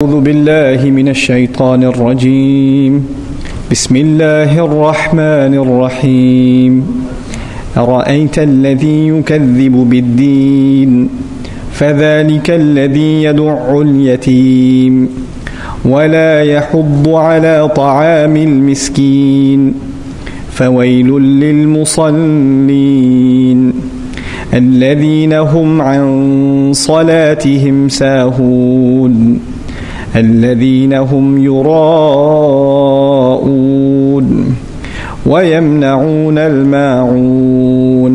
أعوذ بالله من الشيطان الرجيم بسم الله الرحمن الرحيم أرأيت الذي يكذب بالدين فذلك الذي يدع اليتيم ولا يحض على طعام المسكين فويل للمصلين الذين هم عن صلاتهم ساهون الذين هم يراءون ويمنعون الماعون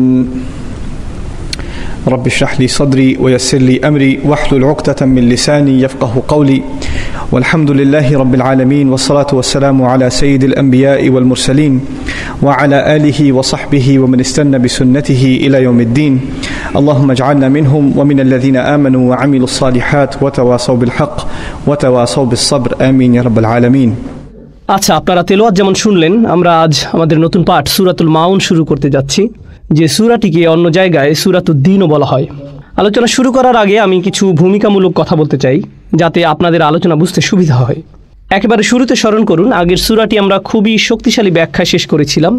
رب اشرح لي صدري ويسر لي أمري واحلل عقدة من لساني يفقه قولي والحمد لله رب العالمين والصلاة والسلام على سيد الأنبياء والمرسلين وعلى آله وصحبه ومن استنى بسنته إلى يوم الدين اللهم اجعلنا منهم ومن الذين آمنوا وعملوا الصالحات وتواصوا بالحق وتواصوا بالصبر آمين يا رب العالمين। আচ্ছা, আপনারা তেলাওয়াত যেমন শুনলেন, আমরা আজ আমাদের নতুন পাঠ সূরাতুল মাউন শুরু করতে যাচ্ছি, যে সূরাটিকে অন্য জায়গায় সূরাতুদ দ্বীনও বলা হয়। আলোচনা শুরু করার আগে আমি কিছু ভূমিকামূলক কথা বলতে চাই, যাতে আপনাদের আলোচনা বুঝতে সুবিধা হয়। একেবারে শুরুতে স্মরণ করুন, আগের সূরাটি আমরা খুবই শক্তিশালী ব্যাখ্যা শেষ করেছিলাম,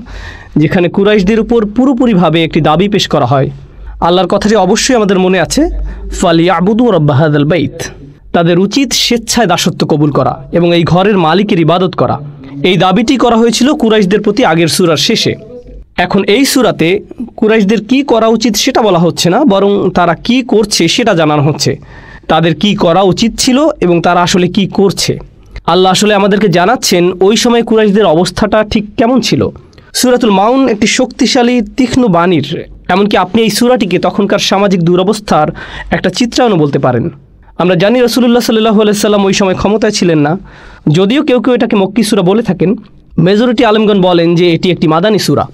যেখানে কুরাইশদের উপর পুরোপুরিভাবে একটি দাবি পেশ করা হয়। আল্লাহর কথাটি অবশ্যই আমাদের মনে আছে, ফালিয়াবুদু রাব্বা হাযাল বাইত, তাদের উচিত স্বেচ্ছায় দাসত্ব কবুল করা এবং এই ঘরের মালিকের ইবাদত করা। এই দাবিটি করা হয়েছিল কুরাইশদের প্রতি আগের সূরার শেষে। এখন এই সূরাতে কুরাইশদের কি করা উচিত সেটা বলা হচ্ছে না, বরং তারা কি করছে সেটা জানানো হচ্ছে। তাদের কি করা উচিত ছিল এবং তারা আসলে কি করছে। আল্লাহ আসলে আমাদেরকে জানাচ্ছেন ওই সময় কুরাইশদের অবস্থাটা ঠিক কেমন ছিল। সূরাতুল মাউন একটি শক্তিশালী তীক্ষ্ণ বাণীর, এমনকি আপনি এই সূরাটিকে তখনকার সামাজিক দুরবস্থার একটা চিত্রায়নও বলতে পারেন। আমরা জানি রাসূলুল্লাহ সাল্লাল্লাহু আলাইহি সাল্লাম ওই সময় ক্ষমতায় ছিলেন না, যদিও কেউ কেউ এটাকে মক্কি সূরা বলে থাকেন। মেজরিটি আলেমগণ বলেন যে এটি একটি মাদানী সূরা।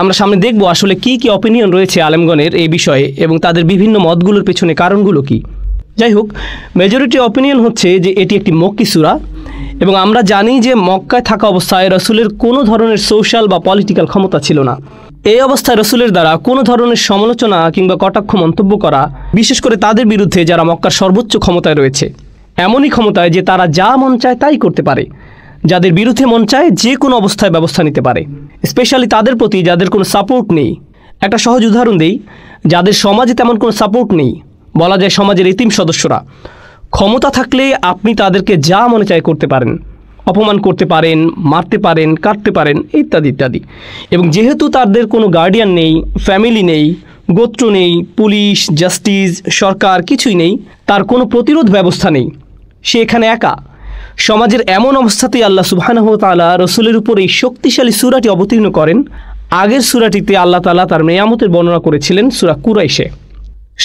আমরা সামনে দেখব আসলে কি কি অপিনিয়ন রয়েছে আলেমগণের এই বিষয়ে এবং তাদের বিভিন্ন মতগুলোর পেছনে কারণগুলো কি। যাই হোক, মেজরিটি অপিনিয়ন হচ্ছে যে এটি একটি মক্কি সূরা এবং আমরা জানি যে মক্কায় থাকা অবস্থায় রাসূলের কোনো ধরনের সোশ্যাল বা পলিটিক্যাল ক্ষমতা ছিল না। এই অবস্থায় রাসূলের দ্বারা কোনো ধরনের সমালোচনা কিংবা কটাক্ষ মন্তব্য করা, বিশেষ করে তাদের বিরুদ্ধে যারা মক্কার সর্বোচ্চ ক্ষমতায় রয়েছে, এমনই ক্ষমতায় যে তারা যা মন চায় তাই করতে পারে, যাদের বিরুদ্ধে মন চায় যে কোনো অবস্থায় ব্যবস্থা নিতে পারে, স্পেশালি তাদের প্রতি যাদের কোনো সাপোর্ট নেই। একটা সহজ উদাহরণ দেই, যাদের সমাজে তেমন কোনো সাপোর্ট নেই, বলা যায় সমাজের এতিম সদস্যরা, ক্ষমতা থাকলে আপনি তাদেরকে যা মনে চায় করতে পারেন, অপমান করতে পারেন, মারতে পারেন, কাটতে পারেন, ইত্যাদি ইত্যাদি। এবং যেহেতু তাদের কোনো গার্ডিয়ান নেই, ফ্যামিলি নেই, গোত্র নেই, পুলিশ, জাস্টিস, সরকার কিছুই নেই, তার কোনো প্রতিরোধ ব্যবস্থা নেই, সে এখানে একা। সমাজের এমন অবস্থাতেই আল্লাহ সুবহানাহু ওয়া তাআলা রাসূলের উপর এই শক্তিশালী সূরাটি অবতীর্ণ করেন। আগের সূরাটিতে আল্লাহ তাআলা তার নেয়ামতের বর্ণনা করেছিলেন সূরা কুরাইশে।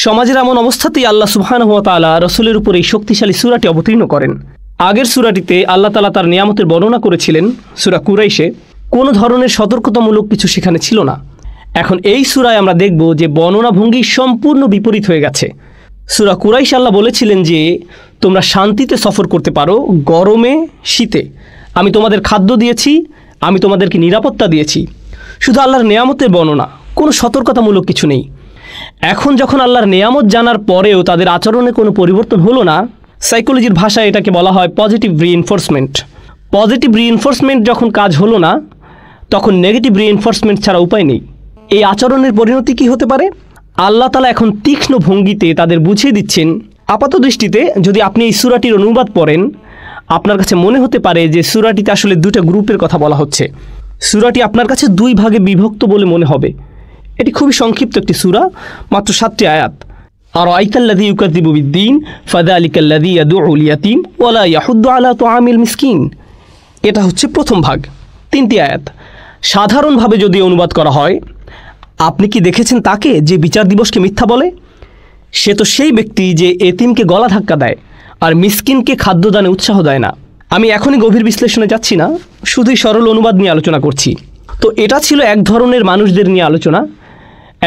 সমাজের এমন অবস্থাতেই আল্লাহ সুবহানাহু ওয়া তাআলা রাসূলের উপর এই শক্তিশালী সূরাটি অবতীর্ণ করেন। আগের সূরাটিতে আল্লাহ তাআলা তার নেয়ামতের বর্ণনা করেছিলেন সূরা কুরাইশে, কোনো ধরনের সতর্কতামূলক কিছু সেখানে ছিল না। এখন এই সূরায় আমরা দেখব যে বর্ণনা ভঙ্গি সম্পূর্ণ বিপরীত হয়ে গেছে। সূরা কুরাইশ আল্লাহ বলেছিলেন যে তোমরা শান্তিতে সফর করতে পারো, গরমে শীতে, আমি তোমাদের খাদ্য দিয়েছি, আমি তোমাদেরকে নিরাপত্তা দিয়েছি। শুধু আল্লাহর নেয়ামতের বর্ণনা, কোনো সতর্কতামূলক কিছু নেই। এখন যখন আল্লাহর নেয়ামত জানার পরেও তাদের আচরণে কোনো পরিবর্তন হলো না, সাইকোলজির ভাষায় এটাকে বলা হয় পজিটিভ রিইনফোর্সমেন্ট। পজিটিভ রিইনফোর্সমেন্ট যখন কাজ হলো না, তখন নেগেটিভ রিইনফোর্সমেন্ট ছাড়া উপায় নেই। এই আচরণের পরিণতি কি হতে পারে? আল্লাহ তাআলা এখন তীক্ষ্ণ ভঙ্গিতে তাদের বুঝিয়ে দিচ্ছেন। আপাত দৃষ্টিতে যদি আপনি এই সূরাটির অনুবাদ পড়েন, আপনার কাছে মনে হতে পারে যে সূরাটিতে আসলে দুটো গ্রুপের কথা বলা হচ্ছে। সূরাটি আপনার কাছে দুই ভাগে বিভক্ত বলে মনে হবে। এটি খুবই সংক্ষিপ্ত একটি সূরা, মাত্র 7টি আয়াত। আরাআইতাল্লাযী ইউকাযযিবু বিদ্দীন ফাযালিকাল্লাযী ইয়াদউল ইয়াতীম ওয়া লা ইয়াহুদ্দু আলা তুআমিল মিসকিন। এটা হচ্ছে প্রথম ভাগ, 3টি আয়াত। সাধারণভাবে যদি অনুবাদ করা হয়, আপনি কি দেখেছেন তাকে যে বিচার দিবসকে মিথ্যা বলে? সে তো সেই ব্যক্তি যে এতিমকে গলা ধাক্কা দেয় আর মিসকিনকে খাদ্যদানে উৎসাহ দেয় না। আমি এখনই গভীর বিশ্লেষণে যাচ্ছি না, শুধুই সরল অনুবাদ নিয়ে আলোচনা করছি। তো এটা ছিল এক ধরনের মানুষদের নিয়ে আলোচনা।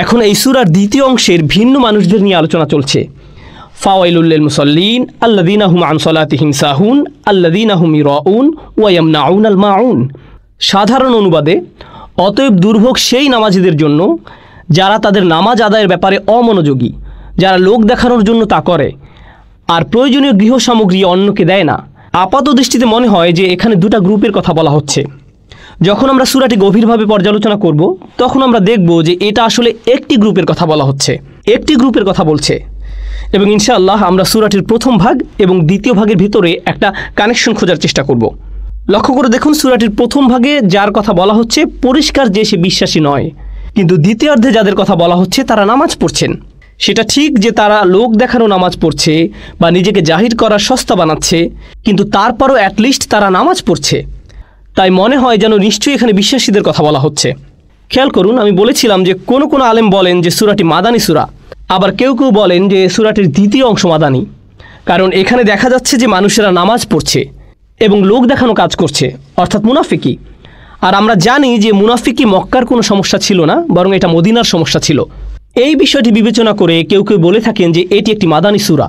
এখন এই সূরার দ্বিতীয় অংশের ভিন্ন মানুষদের নিয়ে আলোচনা চলছে। ফাওয়াইলুল লিল মুসাল্লিন আল্লাযীনা হুম আন সালাতিহিম সাহুন আল্লাযীনা হুম ইরাউন ওয়া ইয়ামনাউনাল মাউন। সাধারণ অনুবাদে, অতএব দুর্ভোগ সেই নামাজীদের জন্য যারা তাদের নামাজ আদায়ের ব্যাপারে অমনোযোগী, যারা লোক দেখানোর জন্য তা করে, আর প্রয়োজনীয় গৃহ সামগ্রী অন্যকে দেয় না। আপাত দৃষ্টিতে মনে হয় যে এখানে দুটা গ্রুপের কথা বলা হচ্ছে। যখন আমরা সূরাটি গভীরভাবে পর্যালোচনা করব তখন আমরা দেখব যে এটা আসলে একটি গ্রুপের কথা বলা হচ্ছে, একটি গ্রুপের কথা বলছে। এবং ইনশাআল্লাহ আমরা সূরাটির প্রথম ভাগ এবং দ্বিতীয় ভাগের ভিতরে একটা কানেকশন খোঁজার চেষ্টা করব। লক্ষ্য করে দেখুন, সূরাটির প্রথম ভাগে যার কথা বলা হচ্ছে পরিষ্কার যে সে বিশ্বাসী নয়, কিন্তু দ্বিতীয়ার্ধে যাদের কথা বলা হচ্ছে তারা নামাজ পড়ছেন। সেটা ঠিক যে তারা লোক দেখানো নামাজ পড়ছে বা নিজেকে জাহির করার সস্তা বানাচ্ছে, কিন্তু তারপরও অ্যাটলিস্ট তারা নামাজ পড়ছে। তাই মনে হয় যেন নিশ্চয়ই এখানে বিশ্বাসীদের কথা বলা হচ্ছে। খেয়াল করুন, আমি বলেছিলাম যে কোনো কোনো আলেম বলেন যে সূরাটি মাদানী সূরা, আবার কেউ কেউ বলেন যে সূরাটির দ্বিতীয় অংশ মাদানী, কারণ এখানে দেখা যাচ্ছে যে মানুষেরা নামাজ পড়ছে এবং লোক দেখানো কাজ করছে, অর্থাৎ মুনাফিকি। আর আমরা জানি যে মুনাফিকি মক্কার কোনো সমস্যা ছিল না, বরং এটা মদিনার সমস্যা ছিল। এই বিষয়টি বিবেচনা করে কেউ কেউ বলে থাকেন যে এটি একটি মাদানী সূরা,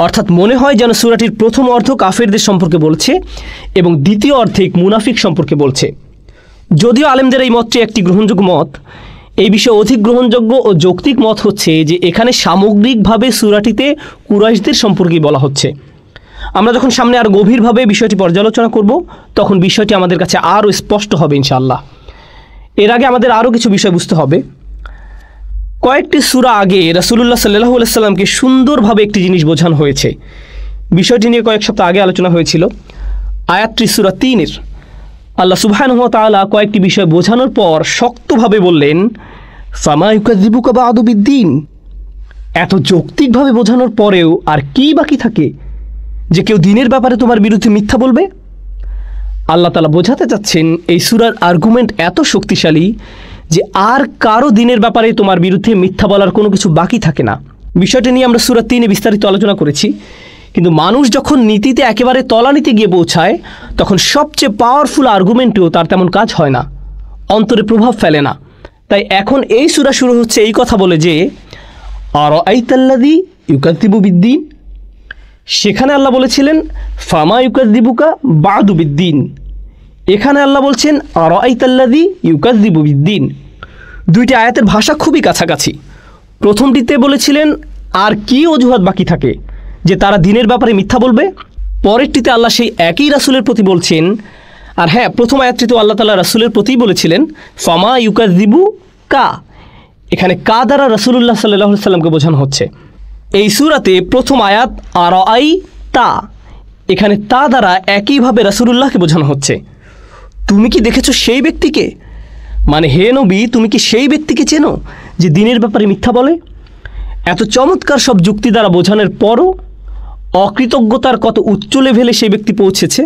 অর্থাৎ মনে হয় যেন সূরাটির প্রথম অর্ধ কাফেরদের সম্পর্কে বলছে এবং দ্বিতীয় অর্ধে মুনাফিক সম্পর্কে বলছে। যদিও আলেমদের এই মতটি একটি গ্রহণযোগ্য মত, এই বিষয়ে অধিক গ্রহণযোগ্য ও যৌক্তিক মত হচ্ছে যে এখানে সামগ্রিকভাবে সূরাটিতে কুরাইশদের সম্পর্কেই বলা হচ্ছে। আমরা যখন সামনে আরও গভীরভাবে বিষয়টি পর্যালোচনা করব তখন বিষয়টি আমাদের কাছে আরও স্পষ্ট হবে ইনশাআল্লাহ। এর আগে আমাদের আরও কিছু বিষয় বুঝতে হবে। কয়েকটি সূরা আগে রাসূলুল্লাহ সাল্লাল্লাহু আলাইহি সাল্লামকে সুন্দরভাবে একটি জিনিস বোঝানো হয়েছে। বিষয়টি নিয়ে কয়েক সপ্তাহ আগে আলোচনা হয়েছিল। আয়াতটি সূরা 3-এর। আল্লাহ সুবহানাহু ওয়া তাআলা কয়েকটি বিষয় বোঝানোর পর শক্তভাবে বললেন, ফামা ইউকাযযিবুকা বা'দু বিদ্দীন। এত যৌক্তিকভাবে বোঝানোর পরেও আর কি বাকি থাকে যে কেউ দিনের ব্যাপারে তোমার বিরুদ্ধে মিথ্যা বলবে? আল্লাহ তাআলা বোঝাতে চাচ্ছেন এই সূরার আর্গুমেন্ট এত শক্তিশালী যে আর কারো দিনের ব্যাপারে তোমার বিরুদ্ধে মিথ্যা বলার কোনো কিছু বাকি থাকে না। বিষয়টি নিয়ে আমরা সূরা 3-এ বিস্তারিত আলোচনা করেছি, কিন্তু মানুষ যখন নীতিতে একেবারে তলানিতে গিয়ে পৌঁছায় তখন সবচেয়ে পাওয়ারফুল আর্গুমেন্টেও তার তেমন কাজ হয় না, অন্তরে প্রভাব ফেলে না। তাই এখন এই সূরা শুরু হচ্ছে এই কথা বলে যে আরাআইতাল্লাযী ইউকাযযিবু বিদ্দীন। সেখানে আল্লাহ বলেছিলেন ফামা ইউকাযযিবুকা বা'দু বিদ্দীন। এখানে আল্লাহ বলছেন আরাআইতাল্লাযী ইউকাযযিবু বিদ্দীন। দুইটি আয়াতের ভাষা খুবই কাছাকাছি। প্রথমটিতে বলেছিলেন আর কি অজুহাত বাকি থাকে যে তারা দিনের ব্যাপারে মিথ্যা বলবে। পরেরটিতে আল্লাহ সেই একই রাসূলের প্রতি বলছেন। আর হ্যাঁ, প্রথম আয়াতটিতে আল্লাহ তাআলা রাসূলের প্রতিই বলেছিলেন ফামা ইউকাযযিবু কা। এখানে কা দ্বারা রাসূলুল্লাহ সাল্লাল্লাহু আলাইহি সাল্লামকে বোঝানো হচ্ছে। এই সূরাতে প্রথম আয়াত আরাআই তা, এখানে তা দ্বারা একইভাবে রাসূলুল্লাহকে বোঝানো হচ্ছে। তুমি কি দেখেছো সেই ব্যক্তিকে? মানে হে নবী, তুমি কি সেই ব্যক্তিকে চেনো যে দিনের ব্যাপারে মিথ্যা বলে? এত চমৎকার সব যুক্তি দ্বারা বোঝানোর পরও অকৃতজ্ঞতার কত উচ্চ লেভেলে সেই ব্যক্তি পৌঁছেছে।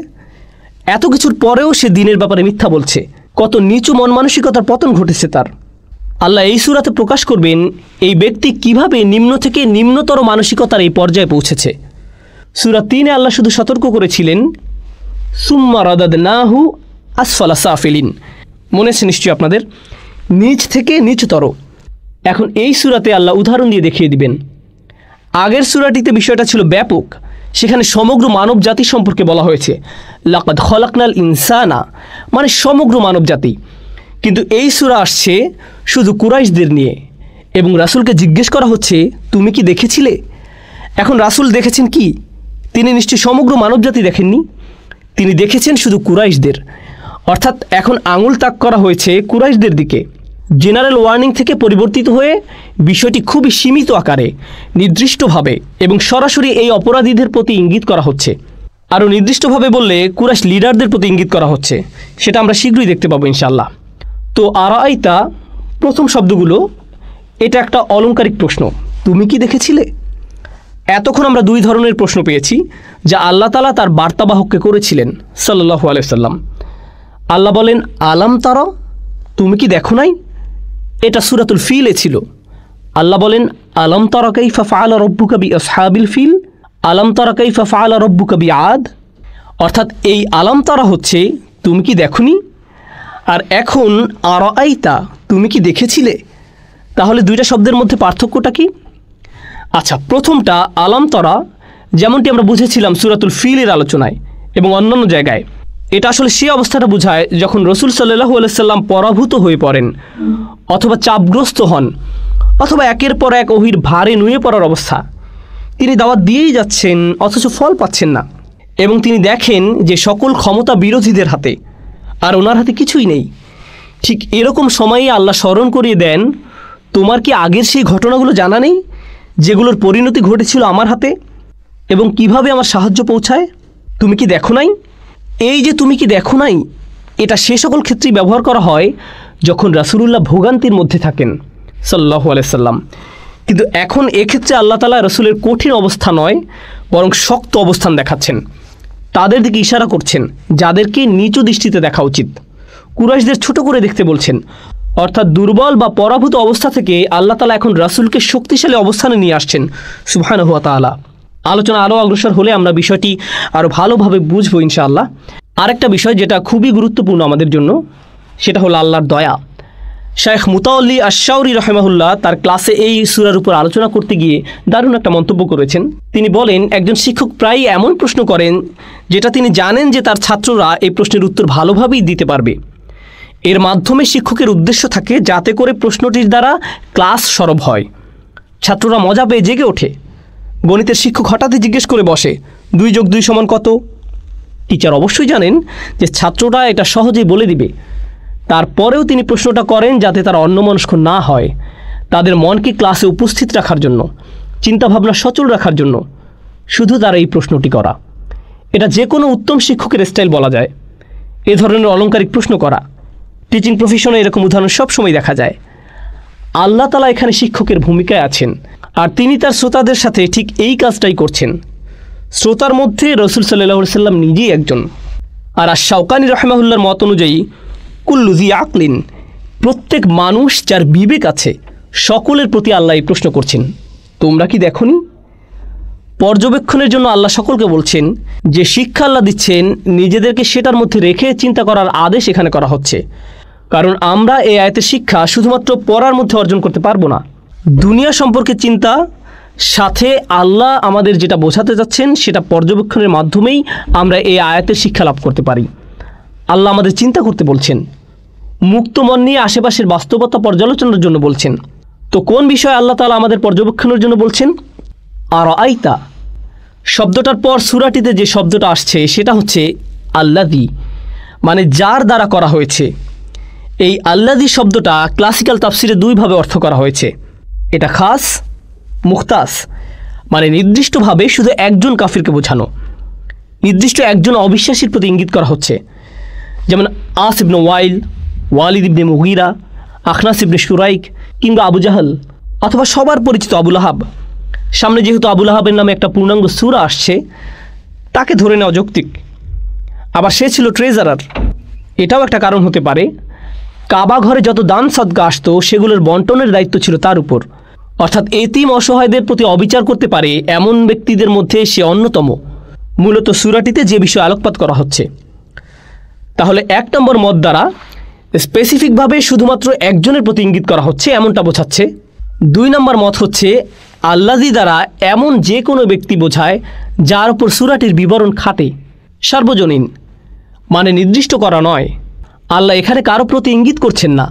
এত কিছুর পরেও সে দিনের ব্যাপারে মিথ্যা বলছে। কত নিচু মন মানসিকতার পতন ঘটেছে তার। আল্লাহ এই সূরাতে প্রকাশ করবেন এই ব্যক্তি কিভাবে নিম্ন থেকে নিম্নতর মানসিকতার এই পর্যায়ে পৌঁছেছে। সূরা 3-এ আল্লাহ শুধু সতর্ক করেছিলেন সুম্মা রাদাদনাহু আসফালা সাফিলিন। মনে আছে নিশ্চয়ই আপনাদের, নিচ থেকে নিচতর। এখন এই সূরাতে আল্লাহ উদাহরণ দিয়ে দেখিয়ে দিবেন। আগের সূরাটিতে বিষয়টা ছিল ব্যাপক, সেখানে সমগ্র মানব জাতি সম্পর্কে বলা হয়েছে লাকাদ খলাকনাল ইনসানা, মানে সমগ্র মানব জাতি। কিন্তু এই সূরা আসছে শুধু কুরাইশদের নিয়ে এবং রাসূলকে জিজ্ঞেস করা হচ্ছে তুমি কি দেখেছিলে? এখন রাসূল দেখেছেন কি? তিনি নিশ্চয়ই সমগ্র মানব জাতি দেখেননি, তিনি দেখেছেন শুধু কুরাইশদের। অর্থাৎ এখন আঙুল তাক করা হয়েছে কুরাইশদের দিকে। জেনারেল ওয়ার্নিং থেকে পরিবর্তিত হয়ে বিষয়টি খুবই সীমিত আকারে, নির্দিষ্টভাবে এবং সরাসরি এই অপরাধীদের প্রতি ইঙ্গিত করা হচ্ছে। আরও নির্দিষ্টভাবে বললে কুরাইশ লিডারদের প্রতি ইঙ্গিত করা হচ্ছে। সেটা আমরা শীঘ্রই দেখতে পাবো ইনশাআল্লাহ। তো আরাআইতা প্রথম শব্দগুলো, এটা একটা অলংকারিক প্রশ্ন, তুমি কি দেখেছিলে? এতক্ষণ আমরা দুই ধরনের প্রশ্ন পেয়েছি যা আল্লাহ তাআলা তার বার্তাবাহককে করেছিলেন সাল্লাল্লাহু আলাইহি সাল্লাম। আল্লাহ বলেন আলাম তারা, তুমি কি দেখো নাই? এটা সূরাতুল ফিলে ছিল। আল্লাহ বলেন আলাম তারা কাইফা ফাআলা রাব্বুকা বিআসহাবিল ফিল, আলাম তারা কাইফা ফাআলা রাব্বুকা বিআদ। অর্থাৎ এই আলাম তারা হচ্ছে তুমি কি দেখোনি, আর এখন আরাআইতা তুমি কি দেখেছিলে। তাহলে দুইটা শব্দের মধ্যে পার্থক্যটা কি? আচ্ছা, প্রথমটা আলাম তারা, যেমনটি আমরা বুঝেছিলাম সূরাতুল ফিলের আলোচনায় এবং অন্যান্য জায়গায়, এটা আসলে সেই অবস্থাটা বোঝায় যখন রাসূল সাল্লাল্লাহু আলাইহি সাল্লাম পরাভূত হয়ে পড়েন অথবা চাপগ্রস্ত হন অথবা একের পর এক ওহীর ভারে নুয়ে পড়ার অবস্থা। তিনি দাওয়াত দিয়েই যাচ্ছেন অথচ ফল পাচ্ছেন না, এবং তিনি দেখেন যে সকল ক্ষমতা বিরোধীদের হাতে, আর ওনার হাতে কিছুই নেই। ঠিক এরকম সময়ে আল্লাহ স্মরণ করিয়ে দেন, তোমার কি আগের সেই ঘটনাগুলো জানা নেই যেগুলোর পরিণতি ঘটেছিল আমার হাতে এবং কিভাবে আমার সাহায্য পৌঁছায়? তুমি কি দেখো নাই? এই যে তুমি কি দেখো নাই, এটা সে সকল ক্ষেত্রেই ব্যবহার করা হয় যখন রাসূলুল্লাহ ভোগান্তির মধ্যে থাকেন সাল্লাল্লাহু আলাইহি সাল্লাম। কিন্তু এখন এক্ষেত্রে আল্লাহ তাআলা রাসূলের কঠিন অবস্থা নয়, বরং শক্ত অবস্থান দেখাচ্ছেন, তাদের দিকে ইশারা করছেন যাদেরকে নিচু দৃষ্টিতে দেখা উচিত, কুরাইশদের ছোট করে দেখতে বলছেন। অর্থাৎ দুর্বল বা পরাভূত অবস্থা থেকে আল্লাহ তাআলা এখন রাসূলকে শক্তিশালী অবস্থানে নিয়ে আসছেন সুবহানাহু ওয়া তাআলা। আলোচনা আরও অগ্রসর হলে আমরা বিষয়টি আরও ভালোভাবে বুঝবো ইনশাআল্লাহ। আরেকটা বিষয় যেটা খুবই গুরুত্বপূর্ণ আমাদের জন্য, সেটা হলো আল্লাহর দয়া। শাইখ মুতাওয়াল্লি আশ-শাওরি রাহিমাহুল্লাহ তার ক্লাসে এই সূরার উপর আলোচনা করতে গিয়ে দারুণ একটা মন্তব্য করেছেন। তিনি বলেন, একজন শিক্ষক প্রায়ই এমন প্রশ্ন করেন যেটা তিনি জানেন যে তার ছাত্ররা এই প্রশ্নের উত্তর ভালোভাবেই দিতে পারবে। এর মাধ্যমে শিক্ষকের উদ্দেশ্য থাকে যাতে করে প্রশ্নটির দ্বারা ক্লাস সরব হয়, ছাত্ররা মজা পেয়ে জেগে ওঠে। গণিতের শিক্ষক হঠাৎই জিজ্ঞেস করে বসে 2 + 2 = কত? টিচার অবশ্যই জানেন যে ছাত্ররা এটা সহজেই বলে দিবে, তারপরেও তিনি প্রশ্নটা করেন যাতে তারা অন্যমনস্ক না হয়, তাদের মনকে ক্লাসে উপস্থিত রাখার জন্য, চিন্তাভাবনা সচল রাখার জন্য শুধু তারা এই প্রশ্নটি করা। এটা যে কোনো উত্তম শিক্ষকের স্টাইল বলা যায়, এ ধরনের অলংকারিক প্রশ্ন করা। টিচিং প্রফেশনে এরকম উদাহরণ সবসময় দেখা যায়। আল্লাহ তাআলা এখানে শিক্ষকের ভূমিকায় আছেন, আর তিনি তার শ্রোতাদের সাথে ঠিক এই কাজটাই করছেন। শ্রোতার মধ্যে রাসূল সাল্লাল্লাহু আলাইহি সাল্লাম নিজেই একজন। আর আশ-শাওকানি রাহিমাহুল্লাহর মত অনুযায়ী কুল্লু যী আকলিন, প্রত্যেক মানুষ যার বিবেক আছে সকলের প্রতি আল্লাহ এই প্রশ্ন করছেন, তোমরা কি দেখোনি? পর্যবেক্ষণের জন্য আল্লাহ সকলকে বলছেন যে শিক্ষা আল্লাহ দিচ্ছেন, নিজেদেরকে সেটার মধ্যে রেখে চিন্তা করার আদেশ এখানে করা হচ্ছে। কারণ আমরা এই আয়াতের শিক্ষা শুধুমাত্র পড়ার মধ্যে অর্জন করতে পারবো না। দুনিয়া সম্পর্কে চিন্তা সাথে আল্লাহ আমাদের যেটা বোঝাতে যাচ্ছেন সেটা পর্যবেক্ষণের মাধ্যমেই আমরা এই আয়াতের শিক্ষা লাভ করতে পারি। আল্লাহ আমাদের চিন্তা করতে বলছেন, মুক্ত মন নিয়ে আশেপাশের বাস্তবতা পর্যালোচনার জন্য বলছেন। তো কোন বিষয়ে আল্লাহ তাআলা আমাদের পর্যবেক্ষণের জন্য বলছেন? আর আইতা শব্দটার পর সূরাটিতে যে শব্দটা আসছে সেটা হচ্ছে আল্লাযী, মানে যার দ্বারা করা হয়েছে। এই আল্লাযী শব্দটা ক্লাসিক্যাল তাফসিরে 2 ভাবে অর্থ করা হয়েছে। এটা খাস, মুখতাস, মানে নির্দিষ্টভাবে শুধু একজন কাফিরকে বোঝানো, নির্দিষ্ট একজন অবিশ্বাসীর প্রতি ইঙ্গিত করা হচ্ছে। যেমন আস ইবনে ওয়াইল, ওয়ালিদ ইবনে মুগীরা, আখনাস ইবনে শুরাইক কিংবা আবু জাহল, অথবা সবার পরিচিত আবু লাহাব। সামনে যেহেতু আবু লাহাবের নামে একটা পূর্ণাঙ্গ সূরা আসছে, তাকে ধরে নেওয়া যৌক্তিক। আবার সে ছিল ট্রেজারার, এটাও একটা কারণ হতে পারে। কাবা ঘরে যত দান সদকা আসতো সেগুলোর বন্টনের দায়িত্ব ছিল তার উপর। অর্থাৎ এতিম অসহায়দের প্রতি অবিচার করতে পারে এমন ব্যক্তিদের মধ্যে সে অন্যতম। মূলত সূরাটিতে যে বিষয়ে আলোকপাত করা হচ্ছে, তাহলে 1 নম্বর মত দ্বারা স্পেসিফিকভাবে শুধুমাত্র একজনের প্রতি ইঙ্গিত করা হচ্ছে এমনটা বোঝাচ্ছে। 2 নম্বর মত হচ্ছে আল্লাযী দ্বারা এমন যে কোনো ব্যক্তি বোঝায় যার উপর সূরাটির বিবরণ খাটে, সার্বজনীন, মানে নির্দিষ্ট করা নয়। আল্লাহ এখানে কারো প্রতি ইঙ্গিত করছেন না।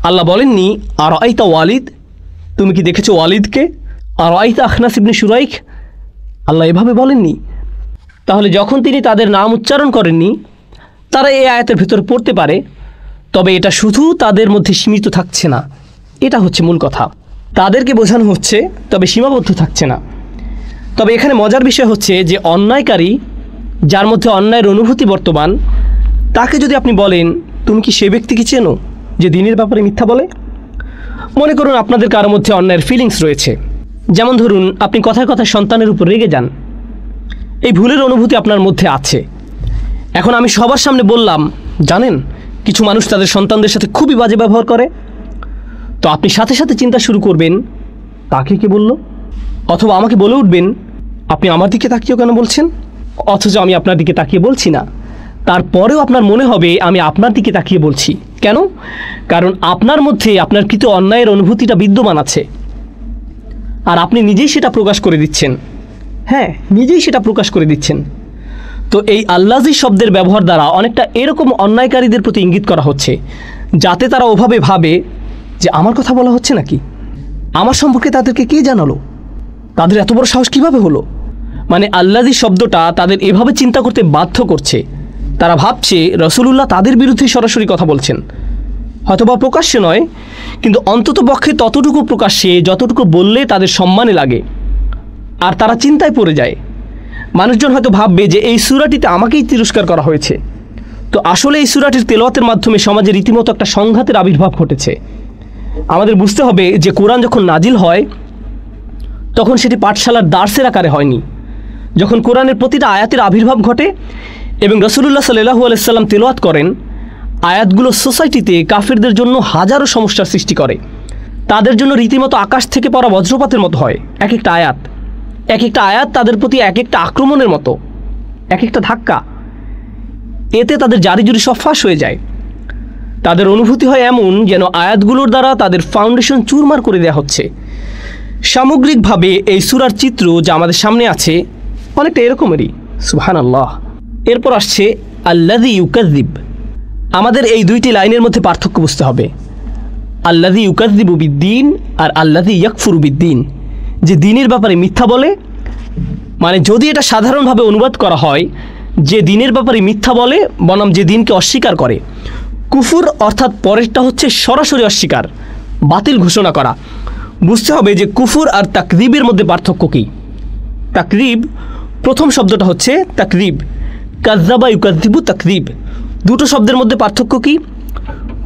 আল্লাহ বলেননি আর আইতা ওয়ালিদ, তুমি কি দেখেছো ওয়ালিদকে? আর আইতা আখনাস ইবনে শুরাইক, আল্লাহ এভাবে বলেননি। তাহলে যখন তিনি তাদের নাম উচ্চারণ করেননি, তারা এই আয়াতের ভিতরে পড়তে পারে, তবে এটা শুধু তাদের মধ্যে সীমিত থাকছে না, এটা হচ্ছে মূল কথা। তাদেরকে বোঝানো হচ্ছে, তবে সীমাবদ্ধ থাকছে না। তবে এখানে মজার বিষয় হচ্ছে যে অন্যায়কারী, যার মধ্যে অন্যায়ের অনুভূতি বর্তমান, তাকে যদি আপনি বলেন তুমি কি সে ব্যক্তিকে চেনো যে দিনের ব্যাপারে মিথ্যা বলে? মনে করুন আপনাদের কারোর মধ্যে অন্যায়ের ফিলিংস রয়েছে। যেমন ধরুন আপনি কথায় কথায় সন্তানের উপর রেগে যান, এই ভুলের অনুভূতি আপনার মধ্যে আছে। এখন আমি সবার সামনে বললাম, জানেন কিছু মানুষ তাদের সন্তানদের সাথে খুবই বাজে ব্যবহার করে, তো আপনি সাথে সাথে চিন্তা শুরু করবেন তাকে কে বলল, অথবা আমাকে বলে উঠবেন আপনি আমার দিকে তাকিয়েও কেন বলছেন, অথচ আমি আপনার দিকে তাকিয়ে বলছি না। তারপরেও আপনার মনে হবে আমি আপনার দিকে তাকিয়ে বলছি। কেন? কারণ আপনার মধ্যে আপনার কৃত অন্যায়ের অনুভূতিটা বিদ্যমান আছে, আর আপনি নিজেই সেটা প্রকাশ করে দিচ্ছেন। হ্যাঁ, নিজেই সেটা প্রকাশ করে দিচ্ছেন। তো এই আল্লাযী শব্দের ব্যবহার দ্বারা অনেকটা এরকম অন্যায়কারীদের প্রতি ইঙ্গিত করা হচ্ছে, যাতে তারা ওভাবে ভাবে যে আমার কথা বলা হচ্ছে নাকি, আমার সম্পর্কে তাদেরকে কে জানালো। তাদের এত বড় সাহস কিভাবে হলো? মানে আল্লাযী শব্দটা তাদের এভাবে চিন্তা করতে বাধ্য করছে। তারা ভাবছে রাসূলুল্লাহ তাদের বিরুদ্ধে সরাসরি কথা বলছেন, হয়তোবা প্রকাশ্যে নয়, কিন্তু অন্তত পক্ষে ততটুকু প্রকাশ্যে যতটুকু বললে তাদের সম্মানে লাগে। আর তারা চিন্তায় পড়ে যায়। মানুষজন হয়তো ভাববে যে এই সূরাটিতে আমাকেই তিরস্কার করা হয়েছে। তো আসলে এই সূরাটির তেলাওয়াতের মাধ্যমে সমাজে রীতিমতো একটা সংঘাতের আবির্ভাব ঘটেছে। আমাদের বুঝতে হবে যে কোরআন যখন নাজিল হয় তখন সেটি পাঠশালার দার্সের আকারে হয়নি। যখন কোরআনের প্রতিটা আয়াতের আবির্ভাব ঘটে এবং রাসূলুল্লাহ সাল্লাল্লাহু আলাইহি সাল্লাম তেলাওয়াত করেন, আয়াতগুলো সোসাইটিতে কাফেরদের জন্য হাজারো সমস্যার সৃষ্টি করে। তাদের জন্য রীতিমতো আকাশ থেকে পড়া বজ্রপাতের মতো হয়। এক একটা আয়াত তাদের প্রতি এক একটা আক্রমণের মতো, এক একটা ধাক্কা। এতে তাদের জারিজুরি সব ফাঁস হয়ে যায়। তাদের অনুভূতি হয় এমন যেন আয়াতগুলোর দ্বারা তাদের ফাউন্ডেশন চুরমার করে দেওয়া হচ্ছে। সামগ্রিকভাবে এই সূরার চিত্র যা আমাদের সামনে আছে অনেকটা এরকমেরই। সুবহানাল্লাহ। এরপর আসছে আল্লাযী ইউকাযযিব। আমাদের এই দুইটি লাইনের মধ্যে পার্থক্য বুঝতে হবে। আল্লাযী ইউকাযযিবু বিদ্দীন আর আল্লাযী ইয়াকফুরু বিদ্দীন। যে দিনের ব্যাপারে মিথ্যা বলে, মানে যদি এটা সাধারণভাবে অনুবাদ করা হয় যে দিনের ব্যাপারে মিথ্যা বলে বনাম যে দিনকে অস্বীকার করে। কুফুর অর্থাৎ পরেরটা হচ্ছে সরাসরি অস্বীকার, বাতিল ঘোষণা করা। বুঝতে হবে যে কুফুর আর তাকযীবের মধ্যে পার্থক্য কী। তাকযীব, প্রথম শব্দটা হচ্ছে তাকযীব, কাযযাবা ইউকাযযিবু তাকযীব। দুটো শব্দের মধ্যে পার্থক্য কী?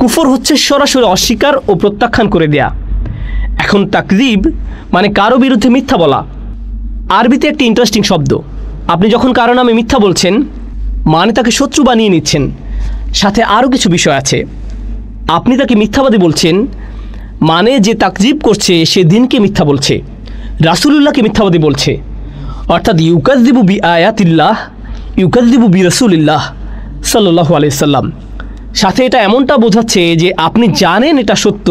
কুফর হচ্ছে সরাসরি অস্বীকার ও প্রত্যাখ্যান করে দেয়া। এখন তাকযীব মানে কারো বিরুদ্ধে মিথ্যা বলা। আরবিতে একটি ইন্টারেস্টিং শব্দ। আপনি যখন কারো নামে মিথ্যা বলছেন মানে তাকে শত্রু বানিয়ে নিচ্ছেন। সাথে আরও কিছু বিষয় আছে। আপনি তাকে মিথ্যাবাদী বলছেন মানে যে তাকযীব করছে সে দিনকে মিথ্যা বলছে, রাসূলুল্লাহকে মিথ্যাবাদী বলছে। অর্থাৎ ইউকাযযিবু বিআয়াতিল্লাহ, ইউকাযযিবু বিরাসূলিল্লাহ সাল্লাল্লাহু আলাইহি সাল্লাম। সাথে এটা এমনটা বোঝাচ্ছে যে আপনি জানেন এটা সত্য,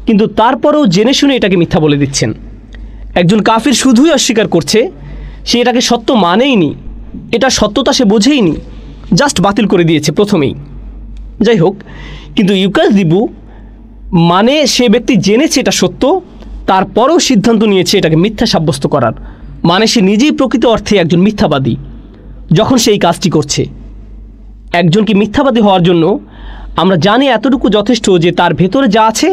কিন্তু তারপরেও জেনে শুনে এটাকে মিথ্যা বলে দিচ্ছেন। একজন কাফির শুধুই অস্বীকার করছে, সে এটাকে সত্য মানেইনি, এটা সত্যতা সে বোঝেইনি, জাস্ট বাতিল করে দিয়েছে প্রথমেই। যাই হোক, কিন্তু ইউকাযযিবু মানে সে ব্যক্তি জেনেছে এটা সত্য, তারপরেও সিদ্ধান্ত নিয়েছে এটাকে মিথ্যা সাব্যস্ত করার। মানে সে নিজেই প্রকৃত অর্থে একজন মিথ্যাবাদী যখন সেই কাজটি করছে। একজনকে মিথ্যাবাদী হওয়ার জন্য আমরা জানি এতটুকু যথেষ্ট যে তার ভেতরে যা আছে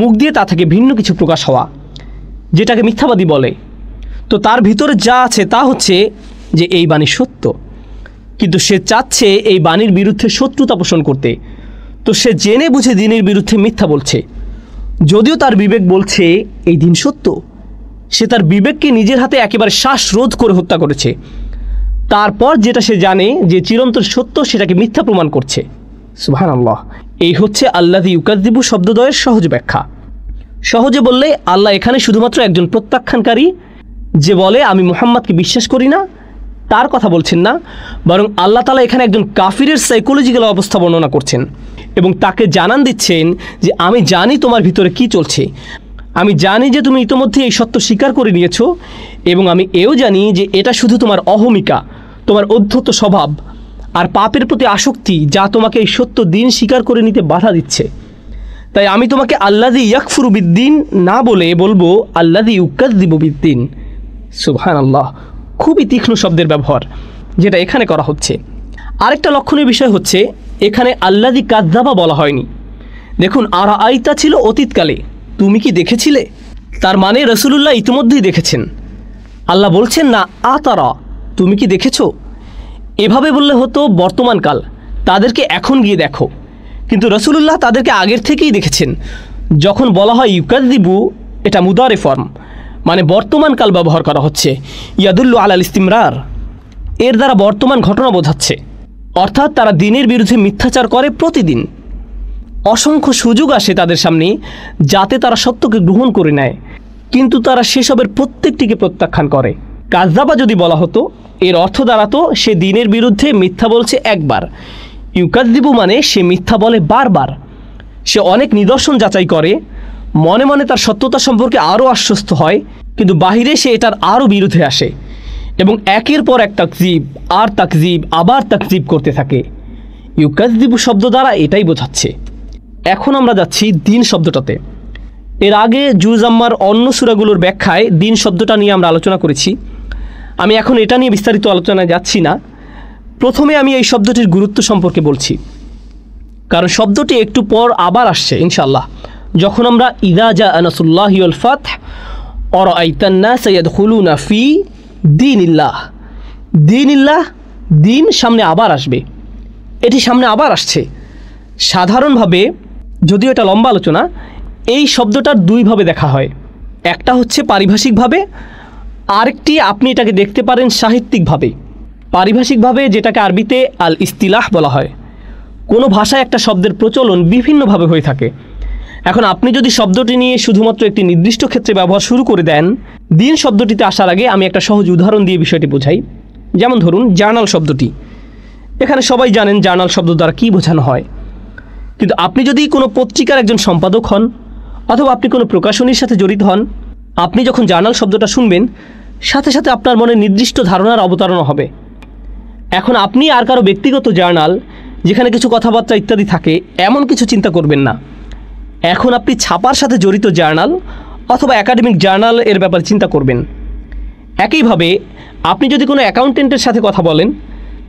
মুখ দিয়ে তা থেকে ভিন্ন কিছু প্রকাশ হওয়া, যেটাকে মিথ্যাবাদী বলে। তো তার ভিতরে যা আছে তা হচ্ছে যে এই বাণী সত্য, কিন্তু সে চাচ্ছে এই বাণীর বিরুদ্ধে শত্রুতা পোষণ করতে। তো সে জেনে বুঝে দিনের বিরুদ্ধে মিথ্যা বলছে, যদিও তার বিবেক বলছে এই দিন সত্য। সে তার বিবেককে নিজের হাতে একেবারে শ্বাসরোধ করে হত্যা করেছে। তারপর যেটা সে জানে যে চিরন্তন সত্য সেটাকে মিথ্যা প্রমাণ করছে। সুবহানাল্লাহ। এই হচ্ছে আল্লাযী ইউকাযযিবু শব্দদ্বয়ের সহজ ব্যাখ্যা। সহজে বললে আল্লাহ এখানে শুধুমাত্র একজন প্রত্যাখ্যানকারী যে বলে আমি মুহাম্মদকে বিশ্বাস করি না তার কথা বলছেন না, বরং আল্লাহ তাআলা এখানে একজন কাফিরের সাইকোলজিক্যাল অবস্থা বর্ণনা করছেন এবং তাকে জানান দিচ্ছেন যে আমি জানি তোমার ভিতরে কি চলছে, আমি জানি যে তুমি ইতোমধ্যে এই সত্য স্বীকার করে নিয়েছো, এবং আমি এও জানি যে এটা শুধু তোমার অহমিকা, তোমার অধ্যত্ত স্বভাব আর পাপের প্রতি আসক্তি যা তোমাকে এই সত্য দিন স্বীকার করে নিতে বাধা দিচ্ছে। তাই আমি তোমাকে আল্লাযী ইয়াকফুরু বিদ্দীন না বলে বলবো আল্লাযী ইউকাযযিবু বিদ্দীন। সুবহানাল্লাহ। খুবই তীক্ষ্ণ শব্দের ব্যবহার যেটা এখানে করা হচ্ছে। আরেকটা লক্ষণীয় বিষয় হচ্ছে এখানে আল্লাযী কাযযাবা বলা হয়নি। দেখুন, আরাআইতা ছিল অতীতকালে, তুমি কি দেখেছিলে? তার মানে রাসূলুল্লাহ ইতিমধ্যেই দেখেছেন। আল্লাহ বলছেন না আতারা, তুমি কি দেখেছো? এভাবে বললে হতো বর্তমানকাল, তাদেরকে এখন গিয়ে দেখো। কিন্তু রাসূলুল্লাহ তাদেরকে আগের থেকেই দেখেছেন। যখন বলা হয় ইউকাযযিবু, এটা মুদারে ফর্ম, মানে বর্তমানকাল ব্যবহার করা হচ্ছে। ইয়াদুল্লু আলাল ইস্তিমরার, এর দ্বারা বর্তমান ঘটনা বোঝাচ্ছে। অর্থাৎ তারা দিনের বিরুদ্ধে মিথ্যাচার করে প্রতিদিন। অসংখ্য সুযোগ আসে তাদের সামনে যাতে তারা সত্যকে গ্রহণ করে নেয়, কিন্তু তারা সেসবের প্রত্যেকটিকে প্রত্যাখ্যান করে। কাযযাবা যদি বলা হতো এর অর্থ দাঁড়াতো সে দিনের বিরুদ্ধে মিথ্যা বলছে একবার। ইউকাযযিবু মানে সে মিথ্যা বলে বারবার। সে অনেক নিদর্শন যাচাই করে, মনে মনে তার সত্যতা সম্পর্কে আরও আশ্বস্ত হয়, কিন্তু বাহিরে সে এটার আরও বিরুদ্ধে আসে এবং একের পর এক তাকযীব আর তাকযীব আবার তাকযীব করতে থাকে। ইউকাযযিবু শব্দ দ্বারা এটাই বোঝাচ্ছে। এখন আমরা যাচ্ছি দিন শব্দটাতে। এর আগে জুজ আম্মার অন্য সূরাগুলোর ব্যাখ্যায় দিন শব্দটা নিয়ে আমরা আলোচনা করেছি। আমি এখন এটা নিয়ে বিস্তারিত আলোচনায় যাচ্ছি না। প্রথমে আমি এই শব্দটির গুরুত্ব সম্পর্কে বলছি, কারণ শব্দটি একটু পর আবার আসছে ইনশাআল্লাহ, যখন আমরা ইযা জাআ নাসরুল্লাহি ওয়াল ফাতহ আরাআইতান নাস ইয়াদখুলুনা ফি দীনিল্লাহ। দীনিল্লাহ, দিন সামনে আবার আসবে, এটি সামনে আবার আসছে। সাধারণভাবে, যদিও এটা লম্বা আলোচনা, এই শব্দটার দুইভাবে দেখা হয়। একটা হচ্ছে পারিভাষিকভাবে, আরেকটি আপনি এটাকে দেখতে পারেন সাহিত্যিকভাবে। পারিভাষিকভাবে যেটাকে আরবিতে আল ইস্তিলাহ বলা হয়। কোনো ভাষায় একটা শব্দের প্রচলন বিভিন্নভাবে হয়ে থাকে। এখন আপনি যদি শব্দটি নিয়ে শুধুমাত্র একটি নির্দিষ্ট ক্ষেত্রে ব্যবহার শুরু করে দেন, দিন শব্দটিতে আসার আগে আমি একটা সহজ উদাহরণ দিয়ে বিষয়টি বোঝাই। যেমন ধরুন জার্নাল শব্দটি। এখানে সবাই জানেন জার্নাল শব্দ দ্বারা কী বোঝানো হয়, কিন্তু আপনি যদি কোনো পত্রিকার একজন সম্পাদক হন অথবা আপনি কোনো প্রকাশনীর সাথে জড়িত হন, আপনি যখন জার্নাল শব্দটা শুনবেন, সাথে সাথে আপনার মনে নির্দিষ্ট ধারণার অবতারণা হবে। এখন আপনি আর কারো ব্যক্তিগত জার্নাল, যেখানে কিছু কথাবার্তা ইত্যাদি থাকে, এমন কিছু চিন্তা করবেন না। এখন আপনি ছাপার সাথে জড়িত জার্নাল অথবা একাডেমিক জার্নাল এর ব্যাপারে চিন্তা করবেন। একইভাবে আপনি যদি কোনো অ্যাকাউন্টেন্টের সাথে কথা বলেন,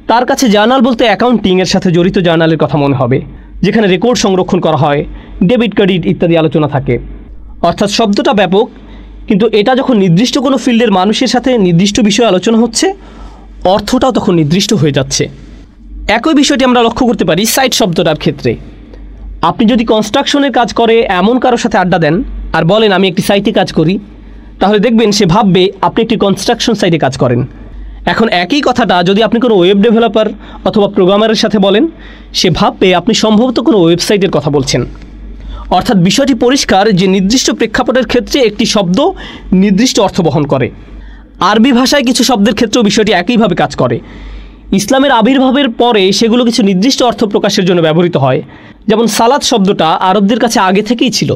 তার কাছে জার্নাল বলতে অ্যাকাউন্টিংয়ের সাথে জড়িত জার্নালের কথা মনে হবে, যেখানে রেকর্ড সংরক্ষণ করা হয়, ডেবিট ক্রেডিট ইত্যাদি আলোচনা থাকে। অর্থাৎ শব্দটা ব্যাপক, কিন্তু এটা যখন নির্দিষ্ট কোনো ফিল্ডের মানুষের সাথে নির্দিষ্ট বিষয়ে আলোচনা হচ্ছে, অর্থটাও তখন নির্দিষ্ট হয়ে যাচ্ছে। একই বিষয়টি আমরা লক্ষ্য করতে পারি সাইট শব্দটার ক্ষেত্রে। আপনি যদি কনস্ট্রাকশনের কাজ করে এমন কারোর সাথে আড্ডা দেন আর বলেন আমি একটি সাইটে কাজ করি, তাহলে দেখবেন সে ভাববে আপনি একটি কনস্ট্রাকশন সাইটে কাজ করেন। এখন একই কথাটা যদি আপনি কোনো ওয়েব ডেভেলপার অথবা প্রোগ্রামারের সাথে বলেন, সে ভাববে আপনি সম্ভবত কোনো ওয়েবসাইটের কথা বলছেন। অর্থাৎ বিষয়টি পরিষ্কার যে নির্দিষ্ট প্রেক্ষাপটের ক্ষেত্রে একটি শব্দ নির্দিষ্ট অর্থ বহন করে। আরবি ভাষায় কিছু শব্দের ক্ষেত্রেও বিষয়টি একইভাবে কাজ করে। ইসলামের আবির্ভাবের পরে সেগুলো কিছু নির্দিষ্ট অর্থ প্রকাশের জন্য ব্যবহৃত হয়। যেমন সালাত শব্দটা আরবদের কাছে আগে থেকেই ছিল,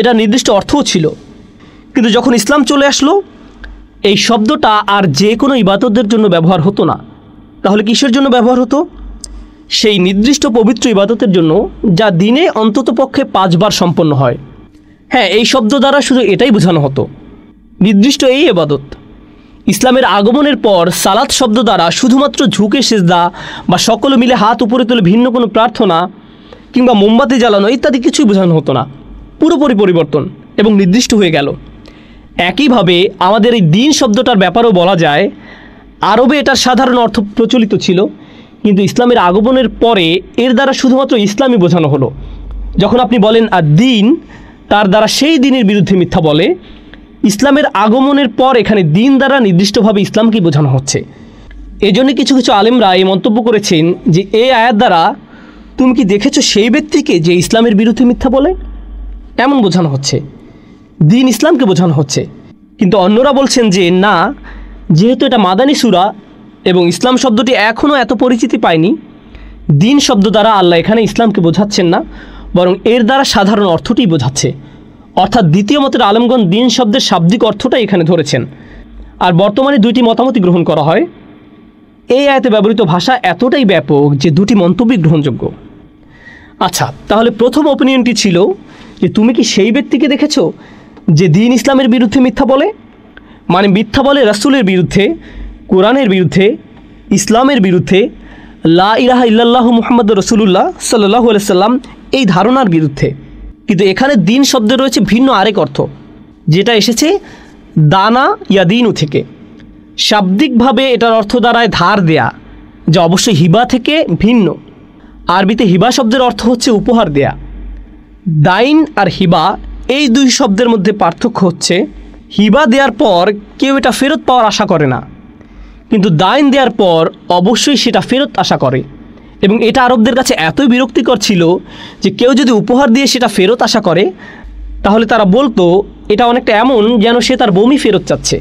এটা নির্দিষ্ট অর্থও ছিল, কিন্তু যখন ইসলাম চলে আসলো, এই শব্দটা আর যে কোনো ইবাদতের জন্য ব্যবহার হতো না। তাহলে কিসের জন্য ব্যবহার হতো? সেই নির্দিষ্ট পবিত্র ইবাদতের জন্য, যা দিনে অন্ততপক্ষে 5 বার সম্পন্ন হয়। হ্যাঁ, এই শব্দ দ্বারা শুধু এটাই বোঝানো হতো, নির্দিষ্ট এই ইবাদত। ইসলামের আগমনের পর সালাত শব্দ দ্বারা শুধুমাত্র ঝুঁকে সেজদা বা সকলে মিলে হাত উপরে তুলে ভিন্ন কোনো প্রার্থনা কিংবা মোমবাতি জ্বালানো ইত্যাদি কিছুই বোঝানো হতো না। পুরোপুরি পরিবর্তন এবং নির্দিষ্ট হয়ে গেল। একইভাবে আমাদের এই দিন শব্দটার ব্যাপারেও বলা যায়, আরবে এটার সাধারণ অর্থ প্রচলিত ছিল, কিন্তু ইসলামের আগমনের পরে এর দ্বারা শুধুমাত্র ইসলামই বোঝানো হলো। যখন আপনি বলেন আর দিন, তার দ্বারা সেই দিনের বিরুদ্ধে মিথ্যা বলে। ইসলামের আগমনের পর এখানে দিন দ্বারা নির্দিষ্টভাবে ইসলামকেই বোঝানো হচ্ছে। এজন্য কিছু কিছু আলেমরা এই মন্তব্য করেছেন যে এই আয়াত দ্বারা তুমি কি দেখেছো সেই ব্যক্তিকে যে ইসলামের বিরুদ্ধে মিথ্যা বলে, এমন বোঝানো হচ্ছে, দিন ইসলামকে বোঝানো হচ্ছে। কিন্তু অন্যরা বলছেন যে না, যেহেতু এটা মাদানী সূরা এবং ইসলাম শব্দটি এখনও এত পরিচিতি পায়নি, দিন শব্দ দ্বারা আল্লাহ এখানে ইসলামকে বোঝাচ্ছেন না, বরং এর দ্বারা সাধারণ অর্থটিই বোঝাচ্ছে। অর্থাৎ দ্বিতীয় মতের আলেমগণ দিন শব্দের শাব্দিক অর্থটাই এখানে ধরেছেন। আর বর্তমানে 2টি মতামতই গ্রহণ করা হয়। এই আয়াতে ব্যবহৃত ভাষা এতটাই ব্যাপক যে 2টি মন্তব্যই গ্রহণযোগ্য। আচ্ছা, তাহলে প্রথম অপিনিয়নটি ছিল যে তুমি কি সেই ব্যক্তিকে দেখেছো যে দিন ইসলামের বিরুদ্ধে মিথ্যা বলে, মানে মিথ্যা বলে রাসূলের বিরুদ্ধে, কোরআনের বিরুদ্ধে, ইসলামের বিরুদ্ধে, লা ইলাহা ইল্লাল্লাহু মুহাম্মাদুর রাসূলুল্লাহ সাল্লাল্লাহু আলাইহি সাল্লাম এই ধারণার বিরুদ্ধে। কিন্তু এখানে দিন শব্দে রয়েছে ভিন্ন আরেক অর্থ, যেটা এসেছে দানা ইয়া দিনু থেকে। শাব্দিকভাবে এটার অর্থ দাঁড়ায় ধার দেয়া, যা অবশ্যই হিবা থেকে ভিন্ন। আরবিতে হিবা শব্দের অর্থ হচ্ছে উপহার দেয়া। দাইন আর হিবা এই 2 শব্দের মধ্যে পার্থক্য হচ্ছে, হিবা দেওয়ার পর কেউ এটা ফেরত পাওয়ার আশা করে না, কিন্তু দাইন দেওয়ার পর অবশ্যই সেটা ফেরত আশা করে। এবং এটা আরবদের কাছে এতই বিরক্তিকর ছিল যে কেউ যদি উপহার দিয়ে সেটা ফেরত আশা করে, তাহলে তারা বলতো এটা অনেকটা এমন যেন সে তার বমি ফেরত চাচ্ছে।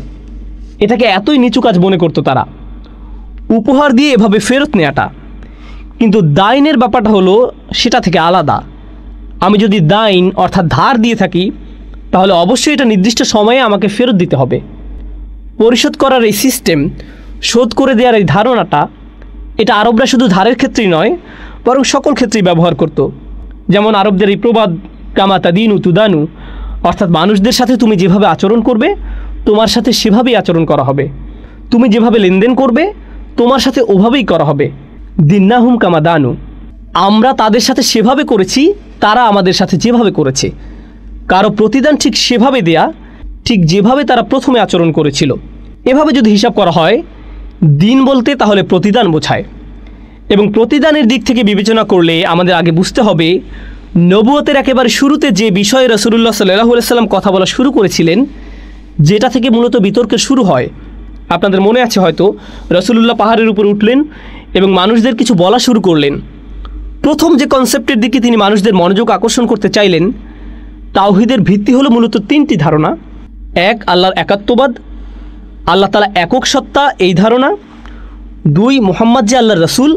এটাকে এতই নিচু কাজ মনে করতো তারা, উপহার দিয়ে এভাবে ফেরত নেওয়াটা। কিন্তু দাইনের ব্যাপারটা হলো সেটা থেকে আলাদা। আমি যদি দাইন অর্থাৎ ধার দিয়ে থাকি, তাহলে অবশ্যই এটা নির্দিষ্ট সময়ে আমাকে ফেরত দিতে হবে। পরিশোধ করার এই সিস্টেম, শোধ করে দেওয়ার এই ধারণাটা, এটা আরবরা শুধু ধারের ক্ষেত্রেই নয়, বরং সকল ক্ষেত্রেই ব্যবহার করত। যেমন আরবদের এই প্রবাদ কামা তাদিনু তুদানু, অর্থাৎ মানুষদের সাথে তুমি যেভাবে আচরণ করবে তোমার সাথে সেভাবেই আচরণ করা হবে, তুমি যেভাবে লেনদেন করবে তোমার সাথে ওভাবেই করা হবে। দিন্নাহুম কামা দানু, আমরা তাদের সাথে সেভাবে করেছি তারা আমাদের সাথে যেভাবে করেছে। কারো প্রতিদান ঠিক সেভাবে দেয়া, ঠিক যেভাবে তারা প্রথমে আচরণ করেছিল। এভাবে যদি হিসাব করা হয় দিন বলতে তাহলে প্রতিদান বোঝায়। এবং প্রতিদানের দিক থেকে বিবেচনা করলে আমাদের আগে বুঝতে হবে নবুয়তের একেবারে শুরুতে যে বিষয়ে রাসূলুল্লাহ সাল্লাল্লাহু আলাইহি সাল্লাম কথা বলা শুরু করেছিলেন, যেটা থেকে মূলত বিতর্কের শুরু হয়। আপনাদের মনে আছে হয়তো রাসূলুল্লাহ পাহাড়ের উপর উঠলেন এবং মানুষদের কিছু বলা শুরু করলেন। প্রথম যে কনসেপ্টের দিকে তিনি মানুষদের মনোযোগ আকর্ষণ করতে চাইলেন, তাওহীদের ভিত্তি হলো মূলত তিনটি ধারণা। এক, আল্লাহর একাত্মবাদ, আল্লাহ তাআলা একক সত্তা এই ধারণা। দুই, মুহাম্মদ যে আল্লাহর রাসূল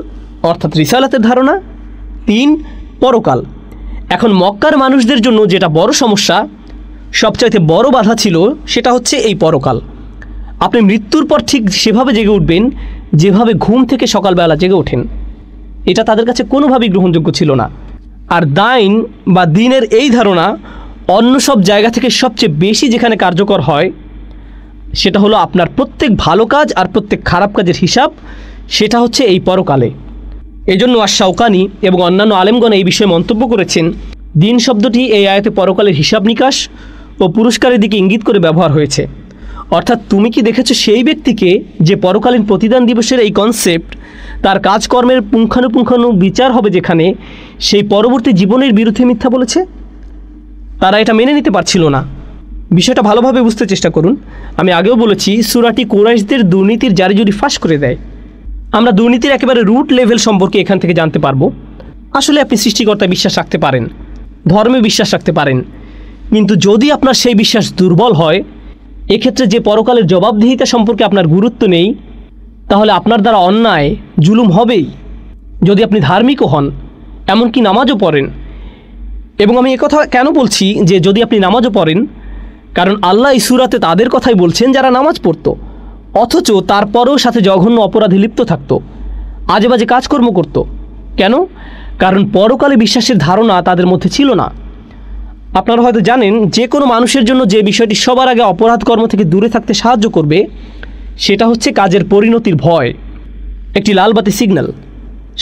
অর্থাৎ রিসালাতের ধারণা। তিন, পরকাল। এখন মক্কার মানুষদের জন্য যেটা বড় সমস্যা, সবচাইতে বড় বাধা ছিল, সেটা হচ্ছে এই পরকাল। আপনি মৃত্যুর পর ঠিক সেভাবে জেগে উঠবেন যেভাবে ঘুম থেকে সকালবেলা জেগে ওঠেন। এটা তাদের কাছে কোনোভাবেই গ্রহণযোগ্য ছিল না। আর দাইন বা দিনের এই ধারণা অন্য সব জায়গা থেকে সবচেয়ে বেশি যেখানে কার্যকর হয়, সেটা হলো আপনার প্রত্যেক ভালো কাজ আর প্রত্যেক খারাপ কাজের হিসাব, সেটা হচ্ছে এই পরকালে। এই জন্য আশ-শাওকানি এবং অন্যান্য আলেমগণ এই বিষয়ে মন্তব্য করেছেন, দিন শব্দটি এই আয়াতে পরকালের হিসাব নিকাশ ও পুরস্কারের দিকে ইঙ্গিত করে ব্যবহার হয়েছে। অর্থাৎ তুমি কি দেখেছো সেই ব্যক্তিকে যে পরকালীন প্রতিদান দিবসের এই কনসেপ্ট, তার কাজকর্মের পুঙ্খানুপুঙ্খানু বিচার হবে যেখানে, সেই পরবর্তী জীবনের বিরুদ্ধে মিথ্যা বলেছে? তারা এটা মেনে নিতে পারছিল না। বিষয়টা ভালোভাবে বুঝতে চেষ্টা করুন। আমি আগেও বলেছি সূরাটি কুরাইশদের দুর্নীতির জারিজুরি ফাঁস করে দেয়। আমরা দুর্নীতির একেবারে রুট লেভেল সম্পর্কে এখান থেকে জানতে পারবো। আসলে আপনি সৃষ্টিকর্তায় বিশ্বাস রাখতে পারেন, ধর্মে বিশ্বাস রাখতে পারেন, কিন্তু যদি আপনার সেই বিশ্বাস দুর্বল হয়, এক্ষেত্রে যে পরকালের জবাবদিহিতা সম্পর্কে আপনার গুরুত্ব নেই, তাহলে আপনার দ্বারা অন্যায় জুলুম হবেই। যদি আপনি ধার্মিকও হন, এমনকি নামাজও পড়েন। এবং আমি একথা কেন বলছি যে যদি আপনি নামাজও পড়েন, কারণ আল্লাহ এই সূরাতে তাদের কথাই বলছেন যারা নামাজ পড়তো অথচ তারপরেও সাথে জঘন্য অপরাধে লিপ্ত থাকতো, আজে বাজে কাজকর্ম করত। কেন? কারণ পরকালে বিশ্বাসের ধারণা তাদের মধ্যে ছিল না। আপনারা হয়তো জানেন যে কোনো মানুষের জন্য যে বিষয়টি সবার আগে অপরাধ কর্ম থেকে দূরে থাকতে সাহায্য করবে, সেটা হচ্ছে কাজের পরিণতির ভয়। একটি লাল বাতি সিগন্যাল,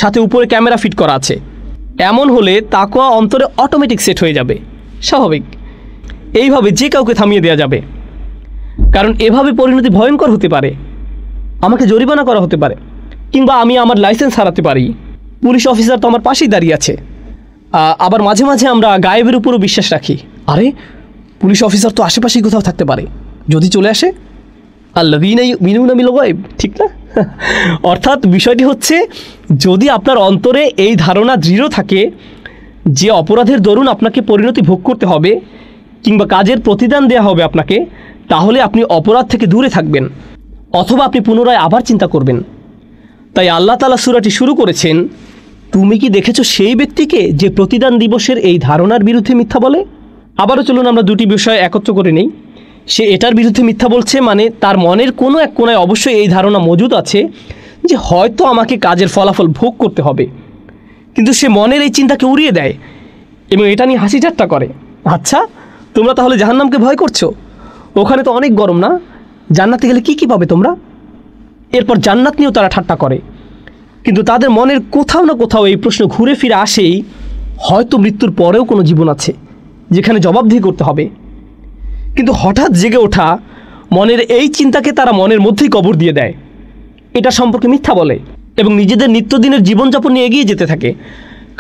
সাথে উপরে ক্যামেরা ফিট করা আছে, এমন হলে তাকওয়া অন্তরে অটোমেটিক সেট হয়ে যাবে, স্বাভাবিক। এইভাবে যে কাউকে থামিয়ে দেওয়া যাবে, কারণ এভাবে পরিণতি ভয়ঙ্কর হতে পারে। আমাকে জরিমানা করা হতে পারে, কিংবা আমি আমার লাইসেন্স হারাতে পারি। পুলিশ অফিসার তো আমার পাশেই দাঁড়িয়ে আছে। আবার মাঝে মাঝে আমরা গায়েবের উপরও বিশ্বাস রাখি। আরে পুলিশ অফিসার তো আশেপাশেই কোথাও থাকতে পারে, যদি চলে আসে। আল্লাযীনা ইউমিনুনা বিল গায়ব, ঠিক না? অর্থাৎ বিষয়টি হচ্ছে, যদি আপনার অন্তরে এই ধারণা দৃঢ় থাকে যে অপরাধের দরুন আপনাকে পরিণতি ভোগ করতে হবে কিংবা কাজের প্রতিদান দেওয়া হবে আপনাকে, তাহলে আপনি অপরাধ থেকে দূরে থাকবেন, অথবা আপনি পুনরায় আবার চিন্তা করবেন। তাই আল্লাহ তাআলা সূরাটি শুরু করেছেন, তুমি কি দেখেছো সেই ব্যক্তিকে যে প্রতিদান দিবসের এই ধারণার বিরুদ্ধে মিথ্যা বলে? আবারও চলুন আমরা দুটি বিষয় একত্র করে নেই। সে এটার বিরুদ্ধে মিথ্যা বলছে, মানে তার মনের কোনো এক কোণায় অবশ্যই এই ধারণা মজুদ আছে যে হয়তো আমাকে কাজের ফলাফল ভোগ করতে হবে, কিন্তু সে মনের এই চিন্তাকে উড়িয়ে দেয় এবং এটা নিয়ে হাসি ঠাট্টা করে। আচ্ছা, তোমরা তাহলে জাহান্নামকে ভয় করছো? ওখানে তো অনেক গরম না? জান্নাতে গেলে কি পাবে তোমরা? এরপর জান্নাত নিয়েও তারা ঠাট্টা করে। কিন্তু তাদের মনের কোথাও না কোথাও এই প্রশ্ন ঘুরে ফিরে আসেই, হয়তো মৃত্যুর পরেও কোনো জীবন আছে যেখানে জবাবদিহি করতে হবে। কিন্তু হঠাৎ জেগে ওঠা মনের এই চিন্তাকে তারা মনের মধ্যেই কবর দিয়ে দেয়, এটা সম্পর্কে মিথ্যা বলে এবং নিজেদের নিত্যদিনের জীবনযাপন নিয়ে এগিয়ে যেতে থাকে,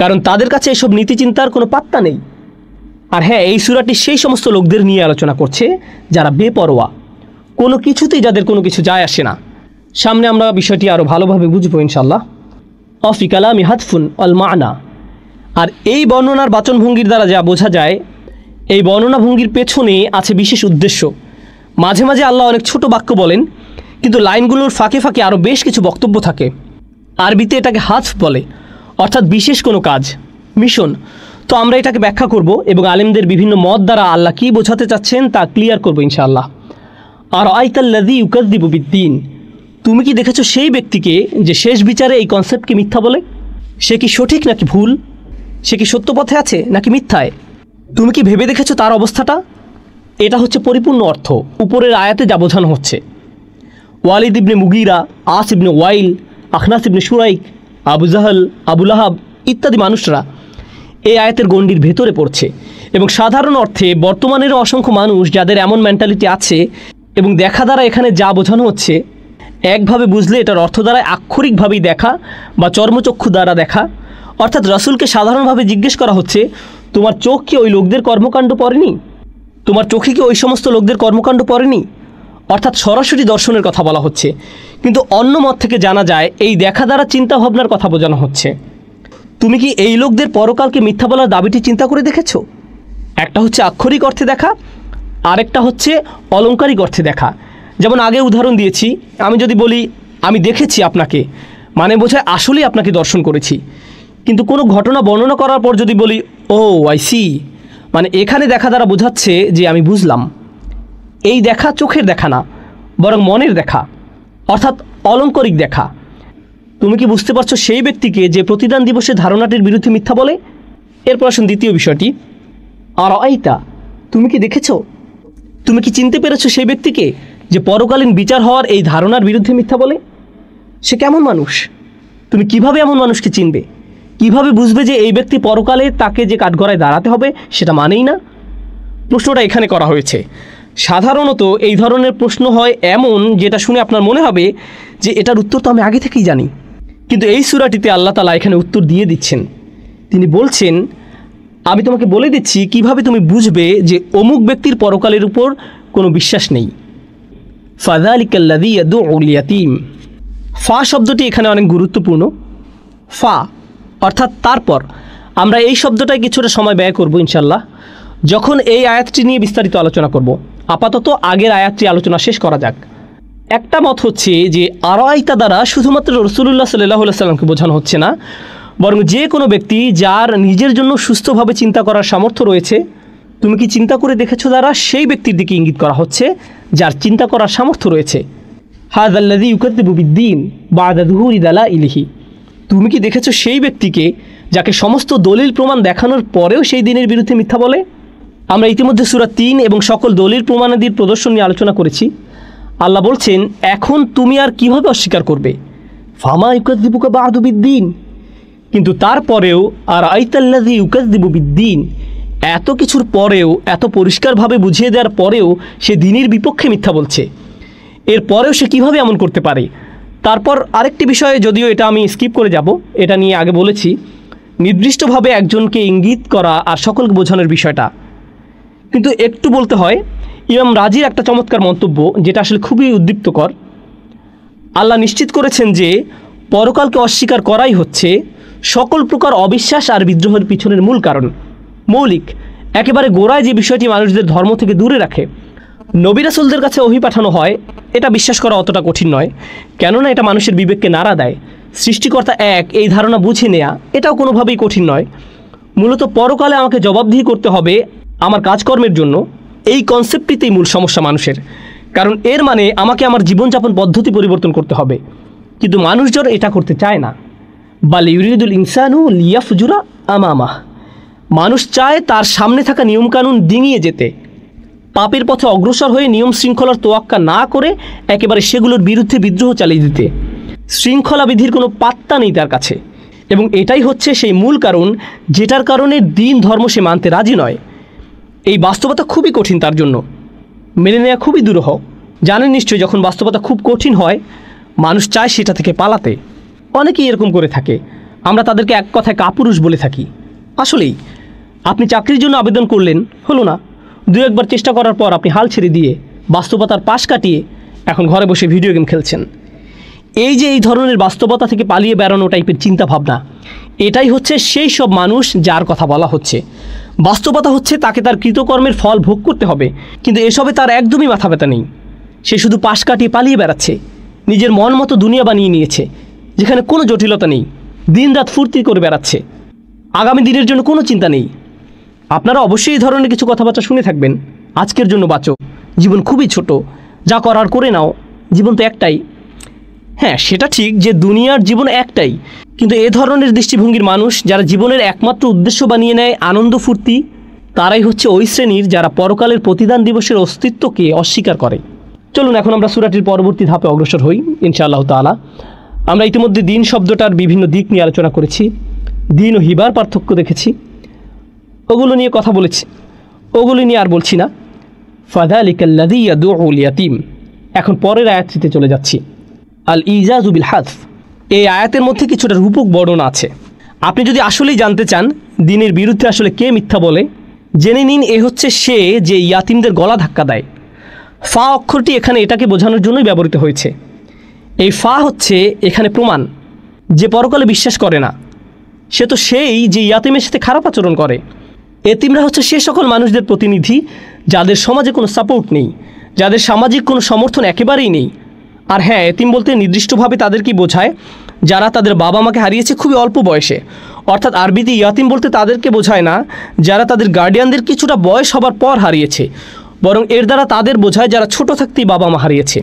কারণ তাদের কাছে এসব নীতিচিন্তার কোনো পাত্তা নেই। আর হ্যাঁ, এই সূরাটি সেই সমস্ত লোকদের নিয়ে আলোচনা করছে যারা বেপরোয়া, কোনো কিছুতেই যাদের কোনো কিছু যায় আসে না। সামনে আমরা বিষয়টি আরও ভালোভাবে বুঝবো ইনশাল্লাহ। অফি কালামি হাতফুন অল মানা, আর এই বর্ণনার বাচনভঙ্গির দ্বারা যা বোঝা যায়, এই বর্ণনা ভঙ্গির পেছনে আছে বিশেষ উদ্দেশ্য। মাঝে মাঝে আল্লাহ অনেক ছোট বাক্য বলেন, কিন্তু লাইনগুলোর ফাঁকে ফাঁকে আরও বেশ কিছু বক্তব্য থাকে। আরবিতে এটাকে হাতফ বলে, অর্থাৎ বিশেষ কোনো কাজ, মিশন। তো আমরা এটাকে ব্যাখ্যা করব এবং আলেমদের বিভিন্ন মত দ্বারা আল্লাহ কী বোঝাতে চাচ্ছেন তা ক্লিয়ার করবো ইনশাআল্লাহ। আর আইতাল্লাযী ইউকাযযিবু বিদ্দীন, তুমি কি দেখেছো সেই ব্যক্তিকে যে শেষ বিচারে এই কনসেপ্টকে মিথ্যা বলে? সে কি সঠিক নাকি ভুল? সে কি সত্য পথে আছে নাকি মিথ্যায়? তুমি কি ভেবে দেখেছো তার অবস্থাটা? এটা হচ্ছে পরিপূর্ণ অর্থ উপরের আয়াতে যা বোঝানো হচ্ছে। ওয়ালিদ ইবনে মুগিরা, আস ইবনে ওয়াইল, আখনাস ইবনে শুরাইক, আবু জাহল, আবুল আহাব ইত্যাদি মানুষরা এই আয়াতের গণ্ডির ভেতরে পড়ছে। এবং সাধারণ অর্থে বর্তমানেরও অসংখ্য মানুষ যাদের এমন মেন্টালিটি আছে এবং দেখা দ্বারা এখানে যা বোঝানো হচ্ছে একভাবে বুঝলে এটার অর্থ দ্বারায় আক্ষরিকভাবেই দেখা বা চর্মচক্ষু দ্বারা দেখা। অর্থাৎ রাসূলকে সাধারণভাবে জিজ্ঞেস করা হচ্ছে, তোমার চোখ কি ওই লোকদের কর্মকাণ্ড পড়েনি? তোমার চোখে কি ওই সমস্ত লোকদের কর্মকাণ্ড পড়েনি? অর্থাৎ সরাসরি দর্শনের কথা বলা হচ্ছে, কিন্তু অন্য মত থেকে জানা যায় এই দেখা দ্বারা চিন্তা ভাবনার কথা বোঝানো হচ্ছে। তুমি কি এই লোকদের পরকালকে মিথ্যা বলার দাবিটি চিন্তা করে দেখেছো? একটা হচ্ছে আক্ষরিক অর্থে দেখা, আরেকটা হচ্ছে অলংকারিক অর্থে দেখা। যেমন আগে উদাহরণ দিয়েছি, আমি যদি বলি আমি দেখেছি আপনাকে, মানে বোঝায় আসলেই আপনাকে দর্শন করেছি। কিন্তু কোনো ঘটনা বর্ণনা করার পর যদি বলি ও আই সি, মানে এখানে দেখা দ্বারা বোঝাচ্ছে যে আমি বুঝলাম। এই দেখা চোখের দেখা না, বরং মনের দেখা, অর্থাৎ অলংকারিক দেখা। তুমি কি বুঝতে পারছো সেই ব্যক্তিকে যে প্রতিদান দিবসের ধারণাটির বিরুদ্ধে মিথ্যা বলে? এরপর আসুন দ্বিতীয় বিষয়টি, আর আইতা, তুমি কি দেখেছো? তুমি কি চিনতে পেরেছো সেই ব্যক্তিকে যে পরকালীন বিচার হওয়ার এই ধারণার বিরুদ্ধে মিথ্যা বলে? সে কেমন মানুষ? তুমি কিভাবে এমন মানুষকে চিনবে? কিভাবে বুঝবে যে এই ব্যক্তি পরকালে তাকে যে কাঠগড়ায় দাঁড়াতে হবে সেটা মানেই না? প্রশ্নটা এখানে করা হয়েছে। সাধারণত এই ধরনের প্রশ্ন হয় এমন যেটা শুনে আপনার মনে হবে যে এটার উত্তর তো আমি আগে থেকেই জানি, কিন্তু এই সূরাটিতে আল্লাহ তাআলা এখানে উত্তর দিয়ে দিচ্ছেন। তিনি বলছেন, আমি তোমাকে বলে দিচ্ছি কিভাবে তুমি বুঝবে যে অমুক ব্যক্তির পরকালের উপর কোনো বিশ্বাস নেই। ফাযালিকাল্লাযী ইয়াদউল ইয়াতীম। ফা শব্দটি এখানে অনেক গুরুত্বপূর্ণ। ফা অর্থাৎ তারপর। আমরা এই শব্দটায় কিছুটা সময় ব্যয় করব ইনশাল্লাহ, যখন এই আয়াতটি নিয়ে বিস্তারিত আলোচনা করব। আপাতত আগের আয়াতটি আলোচনা শেষ করা যাক। একটা মত হচ্ছে যে আরাইতা দ্বারা শুধুমাত্র রাসূলুল্লাহ সাল্লাল্লাহু আলাইহি ওয়াসাল্লামকে বোঝানো হচ্ছে না, বরং যে কোনো ব্যক্তি যার নিজের জন্য সুস্থভাবে চিন্তা করার সামর্থ্য রয়েছে, তুমি কি চিন্তা করে দেখেছো দ্বারা সেই ব্যক্তির দিকে ইঙ্গিত করা হচ্ছে যার চিন্তা করার সামর্থ্য রয়েছে। হাযাল্লাযী ইউকাযযিবু বিদ্দীন বা'দা যুহুরি দালাইলিহি। তুমি কি দেখেছো সেই ব্যক্তিকে যাকে সমস্ত দলিল প্রমাণ দেখানোর পরেও সেই দিনের বিরুদ্ধে মিথ্যা বলে? আমরা ইতিমধ্যে সূরা 3 এবং সকল দলিল প্রমাণাদির প্রদর্শন নিয়ে আলোচনা করেছি। আল্লাহ বলছেন, এখন তুমি আর কিভাবে অস্বীকার করবে? ফামা ইউকাযযিবুকা বা'দু বিদ্দীন। কিন্তু তারপরেও আর আইতাল্লাযী ইউকাযযিবু বিদ্দীন, এত কিছুর পরেও, এত পরিষ্কারভাবে বুঝিয়ে দেওয়ার পরেও সে দিনের বিপক্ষে মিথ্যা বলছে। এর পরেও সে কীভাবে এমন করতে পারে? তারপর আরেকটি বিষয়ে, যদিও এটা আমি স্কিপ করে যাব, এটা নিয়ে আগে বলেছি, নির্দিষ্টভাবে একজনকে ইঙ্গিত করা আর সকলকে বোঝানোর বিষয়টা। কিন্তু একটু বলতে হয়, ইমাম রাজির একটা চমৎকার মন্তব্য যেটা আসলে খুবই উদ্দীপ্তকর। আল্লাহ নিশ্চিত করেছেন যে পরকালকে অস্বীকার করাই হচ্ছে সকল প্রকার অবিশ্বাস আর বিদ্রোহের পিছনের মূল কারণ, মৌলিক, একেবারে গোড়ায় যে বিষয়টি মানুষদের ধর্ম থেকে দূরে রাখে। নবী রাসূলদের কাছে ওহী পাঠানো হয়, এটা বিশ্বাস করা অতটা কঠিন নয়, কেননা এটা মানুষের বিবেককে নাড়া দেয়। সৃষ্টিকর্তা এক, এই ধারণা বুঝে নেয়া এটাও কোনোভাবেই কঠিন নয়। মূলত পরকালে আমাকে জবাবদিহি করতে হবে আমার কাজকর্মের জন্য, এই কনসেপ্টটিতেই মূল সমস্যা মানুষের। কারণ এর মানে আমাকে আমার জীবনযাপন পদ্ধতি পরিবর্তন করতে হবে, কিন্তু মানুষজন এটা করতে চায় না। বাল ইউরিদুল ইনসানু লিয়াফজুরা আমামাহ। মানুষ চায় তার সামনে থাকা নিয়মকানুন ডিঙিয়ে যেতে, পাপের পথে অগ্রসর হয়ে নিয়ম শৃঙ্খলার তোয়াক্কা না করে একেবারে সেগুলোর বিরুদ্ধে বিদ্রোহ চালিয়ে দিতে। শৃঙ্খলা বিধির কোনো পাত্তা নেই তার কাছে, এবং এটাই হচ্ছে সেই মূল কারণ যেটার কারণে দিন ধর্ম সে মানতে রাজি নয়। এই বাস্তবতা খুবই কঠিন, তার জন্য মেনে নেওয়া খুবই দুরূহ। জানেন নিশ্চয়ই, যখন বাস্তবতা খুব কঠিন হয় মানুষ চায় সেটা থেকে পালাতে। অনেকেই এরকম করে থাকে, আমরা তাদেরকে এক কথায় কাপুরুষ বলে থাকি। আসলেই আপনি চাকরির জন্য আবেদন করলেন, হলো না, দু একবার চেষ্টা করার পর আপনি হাল ছেড়ে দিয়ে বাস্তবতার পাশ কাটিয়ে এখন ঘরে বসে ভিডিও গেম খেলছেন। এই যে এই ধরনের বাস্তবতা থেকে পালিয়ে বেড়ানো টাইপের চিন্তা ভাবনা, এটাই হচ্ছে সেই সব মানুষ যার কথা বলা হচ্ছে। বাস্তবতা হচ্ছে তাকে তার কৃতকর্মের ফল ভোগ করতে হবে, কিন্তু এসবে তার একদমই মাথা ব্যথা নেই। সে শুধু পাশ কাটিয়ে পালিয়ে বেড়াচ্ছে, নিজের মন মতো দুনিয়া বানিয়ে নিয়েছে যেখানে কোনো জটিলতা নেই, দিন রাত ফুর্তি করে বেড়াচ্ছে, আগামী দিনের জন্য কোনো চিন্তা নেই। আপনারা অবশ্যই এই ধরনের কিছু কথাবার্তা শুনে থাকবেন। আজকের জন্য বাঁচো, জীবন খুবই ছোট, যা করার করে নাও, জীবন তো একটাই। হ্যাঁ, সেটা ঠিক যে দুনিয়ার জীবন একটাই, কিন্তু এ ধরনের দৃষ্টিভঙ্গির মানুষ যারা জীবনের একমাত্র উদ্দেশ্য বানিয়ে নেয় আনন্দ ফুর্তি, তারাই হচ্ছে ওই শ্রেণীর যারা পরকালের প্রতিদান দিবসের অস্তিত্বকে অস্বীকার করে। চলুন এখন আমরা সূরাটির পরবর্তী ধাপে অগ্রসর হই ইনশাআল্লাহ তাআলা। আমরা ইতিমধ্যে দিন শব্দটার বিভিন্ন দিক নিয়ে আলোচনা করেছি, দিন ও হিবার পার্থক্য দেখেছি, ওগুলো নিয়ে কথা বলেছি, ওগুলো নিয়ে আর বলছি না। ফাযালিকাল্লাযী ইয়াদউল ইয়াতীম। এখন পরের আয়াতটিতে চলে যাচ্ছি। আল ইজাজু বিল হাযফ। এই আয়াতের মধ্যে কিছুটা রূপক বর্ণনা আছে। আপনি যদি আসলেই জানতে চান দিনের বিরুদ্ধে আসলে কে মিথ্যা বলে, জেনে নিন এ হচ্ছে সে যে ইয়াতিমদের গলা ধাক্কা দেয়। ফা অক্ষরটি এখানে এটাকে বোঝানোর জন্যই ব্যবহৃত হয়েছে। এই ফা হচ্ছে এখানে প্রমাণ যে পরকালে বিশ্বাস করে না, সে তো সেই যে ইয়াতিমের সাথে খারাপ আচরণ করে। এতিমরা হচ্ছে সে সকল মানুষদের প্রতিনিধি যাদের সমাজে কোনো সাপোর্ট নেই, যাদের সামাজিক কোনো সমর্থন একেবারেই নেই। আর হ্যাঁ, এতিম বলতে নির্দিষ্টভাবে তাদেরকেই বোঝায় যারা তাদের বাবা মাকে হারিয়েছে খুবই অল্প বয়সে। অর্থাৎ আরবিতে ইয়াতিম বলতে তাদেরকে বোঝায় না যারা তাদের গার্ডিয়ানদের কিছুটা বয়স হবার পর হারিয়েছে, বরং এর দ্বারা তাদের বোঝায় যারা ছোট থাকতেই বাবা মা হারিয়েছে।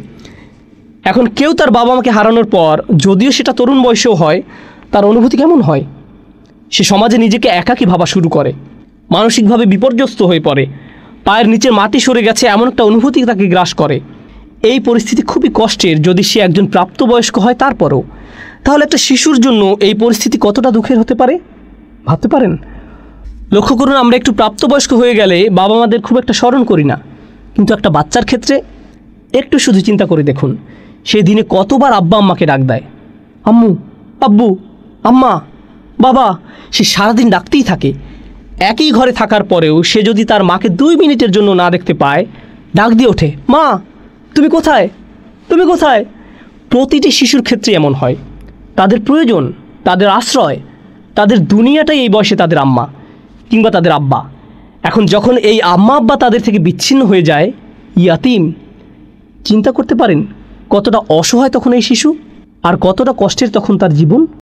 এখন কেউ তার বাবা মাকে হারানোর পর, যদিও সেটা তরুণ বয়সেও হয়, তার অনুভূতি কেমন হয়? সে সমাজে নিজেকে একাকী ভাবা শুরু করে, মানসিকভাবে বিপর্যস্ত হয়ে পড়ে, পায়ের নিচের মাটি সরে গেছে এমন একটা অনুভূতি তাকে গ্রাস করে। এই পরিস্থিতি খুবই কষ্টের যদি সে একজন প্রাপ্তবয়স্ক হয় তারপরও। তাহলে একটা শিশুর জন্য এই পরিস্থিতি কতটা দুঃখের হতে পারে ভাবতে পারেন? লক্ষ্য করুন, আমরা একটু প্রাপ্তবয়স্ক হয়ে গেলে বাবা মাদের খুব একটা স্মরণ করি না, কিন্তু একটা বাচ্চার ক্ষেত্রে একটু শুধু চিন্তা করে দেখুন, সেই দিনে কতবার আব্বা আম্মাকে ডাক দেয়, আম্মু, আব্বু, আম্মা, বাবা। সে সারাদিন ডাকতেই থাকে। একই ঘরে থাকার পরেও সে যদি তার মাকে 2 মিনিটের জন্য না দেখতে পায়, ডাক দিয়ে ওঠে, মা তুমি কোথায়, তুমি কোথায়? প্রতিটি শিশুর ক্ষেত্রে এমন হয়। তাদের প্রয়োজন, তাদের আশ্রয়, তাদের দুনিয়াটাই এই বয়সে তাদের আম্মা কিংবা তাদের আব্বা। এখন যখন এই আম্মা আব্বা তাদের থেকে বিচ্ছিন্ন হয়ে যায়, ইয়াতিম, চিন্তা করতে পারেন কতটা অসহায় তখন এই শিশু, আর কতটা কষ্টের তখন তার জীবন।